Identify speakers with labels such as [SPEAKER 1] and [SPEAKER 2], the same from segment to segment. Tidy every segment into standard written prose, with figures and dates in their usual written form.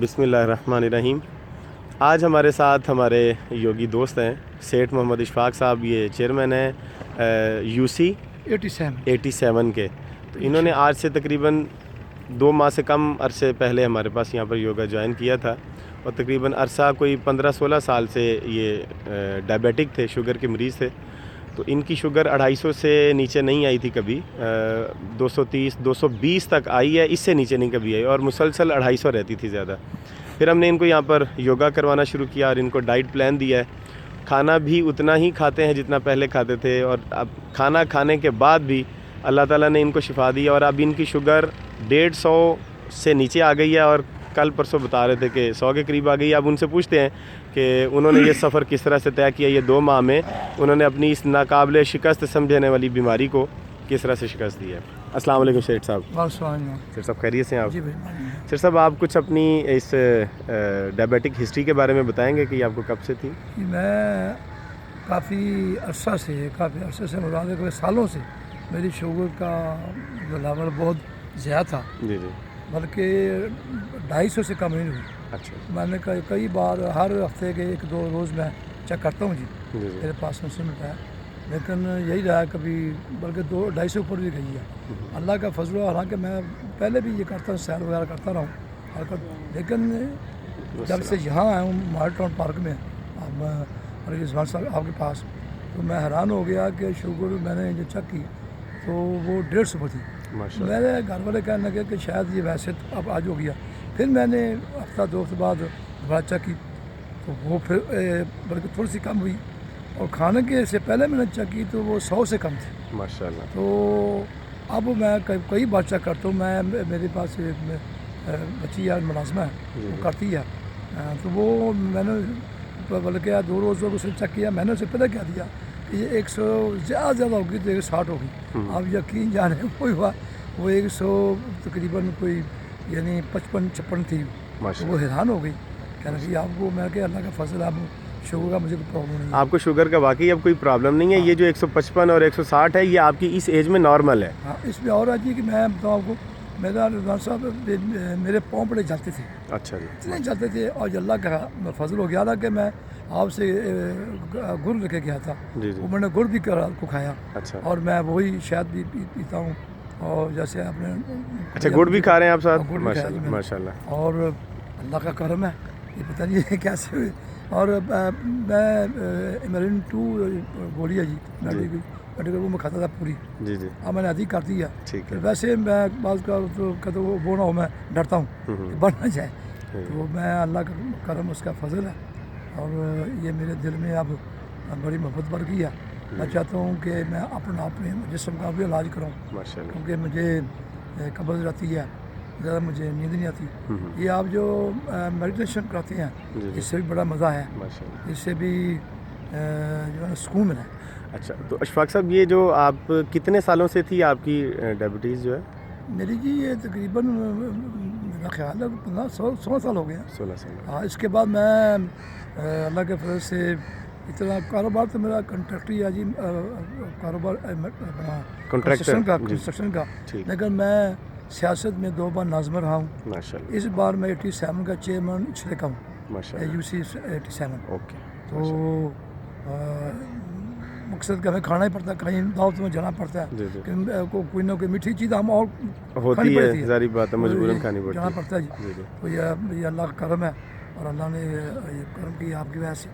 [SPEAKER 1] बिस्मिल्लाहिर्रहमानिर्रहीम। आज हमारे साथ हमारे योगी दोस्त हैं सेठ मोहम्मद इशफाक साहब। ये चेयरमैन हैं यूसी 87 के। तो इन्होंने आज से तकरीबन 2 माह से कम अरसे पहले हमारे पास यहाँ पर योगा ज्वाइन किया था और तकरीबन अरसा कोई 15-16 साल से ये डायबिटिक थे, शुगर के मरीज़ थे। तो इनकी शुगर 250 से नीचे नहीं आई थी कभी, 230-220 तक आई है, इससे नीचे नहीं कभी आई और मुसलसल 250 रहती थी ज़्यादा। फिर हमने इनको यहाँ पर योगा करवाना शुरू किया और इनको डाइट प्लान दिया है। खाना भी उतना ही खाते हैं जितना पहले खाते थे और अब खाना खाने के बाद भी अल्लाह ताला ने इनको शिफा दी और अब इनकी शुगर 150 से नीचे आ गई है और कल परसों बता रहे थे कि 100 के करीब आ गई है। अब उनसे पूछते हैं कि उन्होंने ये सफ़र किस तरह से तय किया, ये 2 माह में उन्होंने अपनी इस नाकाबिले शिकस्त समझने वाली बीमारी को किस तरह से शिकस्त दी है। अस्सलाम वालेकुम सेठ साहब। सेठ साहब खैरियत से हैं आप?
[SPEAKER 2] जी भाई।
[SPEAKER 1] सेठ साहब आप कुछ अपनी इस डायबिटिक हिस्ट्री के बारे में बताएंगे कि आपको कब से थी?
[SPEAKER 2] मैं काफ़ी अरसे से मुराद कोई सालों से मेरी शुगर का जो लेवल बहुत ज़्यादा था।
[SPEAKER 1] जी जी।
[SPEAKER 2] बल्कि 250 से कम नहीं हुई।
[SPEAKER 1] अच्छा।
[SPEAKER 2] मैंने कई बार हर हफ्ते के 1-2 रोज़ मैं चेक करता हूँ जी, मेरे पास इंस्ट्रूमेंट है, लेकिन यही रहा कभी, बल्कि 2-250 ऊपर भी गई है। अल्लाह का फजल है। हालांकि मैं पहले भी ये करता हूँ, सैर वगैरह करता रहा हूँ, लेकिन जब से यहाँ आया हूँ मॉडल टाउन पार्क में अब रिजवान साहब आपके पास, तो मैं हैरान हो गया कि शुगर मैंने जो चेक की तो वो 150 पर थी। मेरे घर वाले कहने लगे कि शायद ये वैसे अब आज हो गया। फिर मैंने हफ्ता 2 हफ्ते बाद दोबारा चेक की तो वो फिर बल्कि थोड़ी सी कम हुई और खाने के से पहले मैंने चेक की तो वो 100 से कम थी
[SPEAKER 1] माशाल्लाह।
[SPEAKER 2] तो अब मैं कई बार चेक करता हूँ। मैं मेरे पास बच्ची या मुलाजमा है, वो करती है, तो वो मैंने बल्कि 2 रोज़ उसने चेक किया। मैंने उसे पता क्या दिया कि ये 100 ज़्यादा होगी तो 160 होगी। अब यकीन जाने कोई हुआ वो 100 तकरीबन कोई यानी 55-56 थी। तो वो हैरान हो गई, कहने लगी आपको, मैं क्या अल्लाह का फजल, आप शुगर का मुझे कोई प्रॉब्लम नहीं है।
[SPEAKER 1] आपको शुगर का वाकई अब कोई प्रॉब्लम नहीं है? हाँ। ये जो 155 और 160 है ये आपकी इस एज में नॉर्मल है?
[SPEAKER 2] हाँ, इसमें और आज कि मैं बताऊँ आपको, मेरा रिजवान साहब मेरे पाँव बड़े जलते थे।
[SPEAKER 1] अच्छा जी।
[SPEAKER 2] इतने जलते थे और अल्लाह का फजल हो गया था कि मैं आपसे गुड़ लेके गया था। जी जी। वो मैंने गुड़ भी को खाया। अच्छा। और मैं वही शहद भी पीता हूँ और जैसे आपने।
[SPEAKER 1] अच्छा, गुड़ भी खा रहे हैं आप साथ?
[SPEAKER 2] माशाल्लाह। और अल्लाह का करम है, ये पता नहीं है कैसे हुए। और मैं इमरिन 2 गोली है जी, मेडिकल वो मैं खाता था पूरी। जी जी। अब मैंने अधिक कर दी है। ठीक है। वैसे मैं बात का तो वो ना हो, मैं डरता हूँ बढ़ ना जाए, तो मैं अल्लाह का करम उसका फजल है और ये मेरे दिल में अब बड़ी मोहब्बत बढ़ गई है। मैं चाहता हूँ कि मैं अपने जिस्म का भी इलाज कराऊँ, क्योंकि मुझे कब्ज़ रहती है, ज़्यादा मुझे नींद नहीं आती। ये आप जो मेडिटेशन कराते हैं इससे भी बड़ा मज़ा है, इससे भी जो है सुकून मिला है।
[SPEAKER 1] अच्छा, तो अशफाक साहब ये जो आप कितने सालों से थी आपकी डायबिटीज़ जो है?
[SPEAKER 2] मेरी जी ये तकरीबन मेरा ख्याल है 16 साल हो गया। 16 साल। हाँ, इसके बाद मैं अल्लाह के फजल से इतना कारोबार तो मेरा कंट्रैक्टर ही है जी, कारोबार कंस्ट्रक्शन का, लेकिन मैं सियासत में 2 बार नाज़िम रहा हूँ माशाल्लाह। इस बार मैं 87 का चेयरमैन इसलिए का हूँ माशाल्लाह, यूसी 87। ओके। तो मकसद का हमें खाना ही पड़ता है, कहीं दावत में जाना पड़ता है, कोई ना कोई मीठी चीज़ हम और होती है, जारी बात है, मजबूरन खानी पड़ती है, जाना पड़ता है जी। तो ये अल्लाह का करम है और अल्लाह ने ये करम की आपकी वजह से।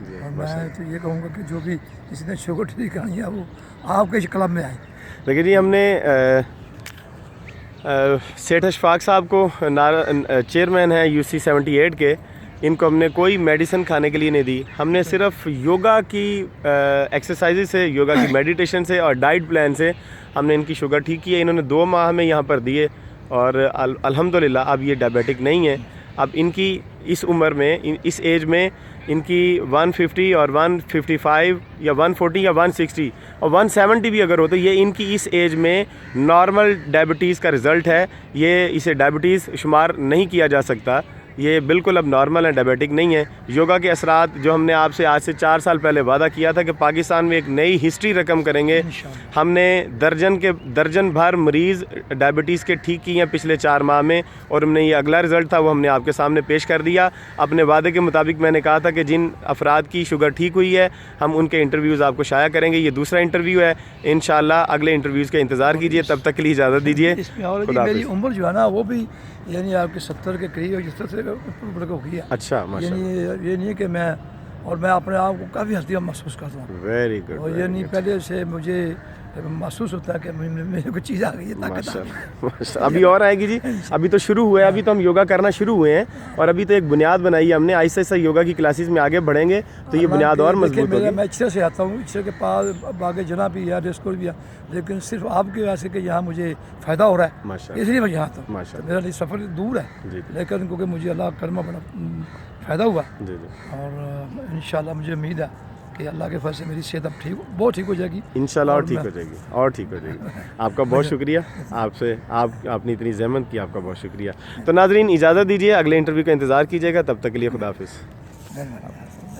[SPEAKER 2] और मैं तो ये कहूँगा कि जो भी किसी ने शुगर ठीक करनी है वो आपके क्लब में आए।
[SPEAKER 1] देखिए जी, हमने सेठ अशफाक साहब को चेयरमैन है यूसी 78 के, इनको हमने कोई मेडिसिन खाने के लिए नहीं दी। हमने सिर्फ योगा की एक्सरसाइज से, योगा की मेडिटेशन से और डाइट प्लान से हमने इनकी शुगर ठीक की है। इन्होंने 2 माह में यहाँ पर दिए और अल्हम्दुलिल्लाह अब ये डायबिटिक नहीं है। अब इनकी इस उम्र में, इस एज में इनकी 150 और 155 या 140 या 160 और 170 भी अगर हो तो ये इनकी इस एज में नॉर्मल डायबिटीज़ का रिज़ल्ट है। ये इसे डायबिटीज़ शुमार नहीं किया जा सकता। ये बिल्कुल अब नॉर्मल है, डायबिटिक नहीं है। योगा के असरात जो हमने आपसे आज से 4 साल पहले वादा किया था कि पाकिस्तान में एक नई हिस्ट्री रकम करेंगे,
[SPEAKER 2] इंशाअल्लाह।
[SPEAKER 1] हमने दर्जन भर मरीज़ डायबिटीज़ के ठीक किए हैं पिछले 4 माह में, और हमने ये अगला रिज़ल्ट था वो हमने आपके सामने पेश कर दिया। अपने वादे के मुताबिक मैंने कहा था कि जिन अफराद की शुगर ठीक हुई है हम उनके इंटरव्यूज़ आपको शाया करेंगे। ये दूसरा इंटरव्यू है, इंशाअल्लाह अगले इंटरव्यूज़ का इंतज़ार कीजिए। तब तक के लिए इजाज़त दीजिए।
[SPEAKER 2] इसमें और जी
[SPEAKER 1] खुदा
[SPEAKER 2] मेरी
[SPEAKER 1] हाफिज़।
[SPEAKER 2] उम्र जो है ना वो भी यानी आपके 70 के करीब है, 70 से ऊपर हो गई है।
[SPEAKER 1] अच्छा, माशाल्लाह,
[SPEAKER 2] यानी ये नहीं है कि मैं अपने आप को काफ़ी हल्का महसूस करता हूँ,
[SPEAKER 1] वेरी गुड,
[SPEAKER 2] और ये नहीं पहले से मुझे महसूस होता है कि मेरे को चीज़ आ गई है, ताकत आ गई है।
[SPEAKER 1] माशाल्लाह। अभी और आएगी जी, अभी तो शुरू हुआ है, अभी तो हम योगा करना शुरू हुए हैं और अभी तो एक बुनियाद बनाई है हमने। आहिस्ता आहिस्ता योगा की क्लासेस में आगे बढ़ेंगे तो ये बुनियाद और
[SPEAKER 2] देखिए,
[SPEAKER 1] मजबूत होगी।
[SPEAKER 2] मैं इच्छा से आता हूँ, इच्छा के पास बागे जना भी है, रेस्कोर भी है, लेकिन सिर्फ आपकी वजह से कि यहाँ मुझे फ़ायदा हो रहा है,
[SPEAKER 1] माशाल्लाह,
[SPEAKER 2] इसलिए मैं यहाँ आता हूँ।
[SPEAKER 1] माशाल्लाह।
[SPEAKER 2] मेरा लिए सफ़र दूर है,
[SPEAKER 1] जी
[SPEAKER 2] लेकिन क्योंकि मुझे अल्लाह का करम बड़ा फ़ायदा हुआ,
[SPEAKER 1] जी जी,
[SPEAKER 2] और इंशाल्लाह मुझे उम्मीद है कि अल्लाह के फजल से मेरी सेहत अब बहुत ठीक हो जाएगी।
[SPEAKER 1] इंशाल्लाह और
[SPEAKER 2] और
[SPEAKER 1] ठीक
[SPEAKER 2] मैं-
[SPEAKER 1] हो जाएगी, और ठीक हो जाएगी। आपका बहुत शुक्रिया, आपने इतनी ज़हमत की, आपका बहुत शुक्रिया। तो नाज़रीन इजाज़त दीजिए, अगले इंटरव्यू का इंतज़ार कीजिएगा, तब तक के लिए खुदा हाफिज़।
[SPEAKER 2] धन्यवाद।